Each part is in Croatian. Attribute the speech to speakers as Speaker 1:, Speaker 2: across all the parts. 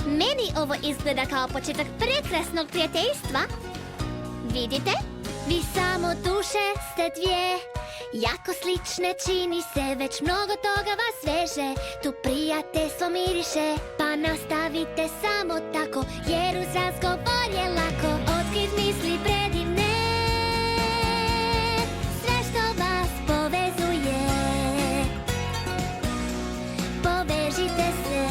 Speaker 1: Meni ovo izgleda kao početak prekrasnog prijateljstva. Vidite? Vi samo duše ste dvije, jako slične čini se, već mnogo toga vas veže. Tu prijateljstvo miriše, pa nastavite samo tako, jer uz razgovor je lako otkrit misli predivne. Sve što vas povezuje, povežite se.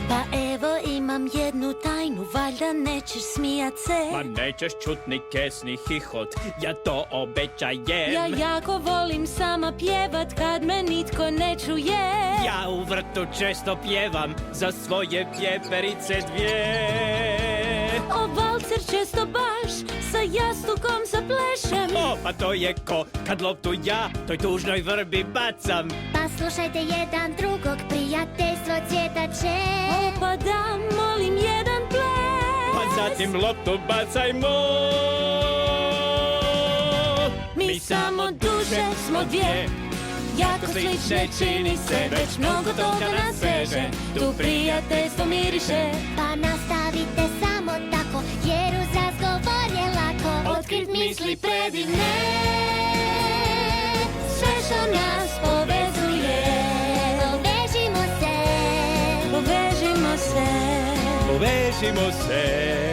Speaker 2: Pa evo imam jednu tajnu, valjda nećeš smijat se.
Speaker 3: Ma nećeš čut ni kes ni hihot, ja to obećajem.
Speaker 2: Ja jako volim sama pjevat kad me nitko ne čuje.
Speaker 3: Ja u vrtu često pjevam za svoje pjeperice dvije.
Speaker 2: O, valcer često baš sa jastukom zaplešem.
Speaker 3: O, pa to je ko kad loptu ja toj tužnoj vrbi bacam.
Speaker 1: Pa slušajte jedan drugog, prijateljstvo cvjetat će.
Speaker 2: O, pa da, molim jedan ples.
Speaker 3: Pa zatim loptu bacajmo.
Speaker 2: Mi samo duše smo dvije, jako slične čini se, već mnogo toga nas veže. Tu prijateljstvo miriše,
Speaker 1: Pa nastavite samo tako, jer uz razgovor je lako
Speaker 2: otkrit misli predivne. Sve što nas povezuje,
Speaker 1: Povežimo se.
Speaker 2: povežimo se.
Speaker 3: Povežimo se.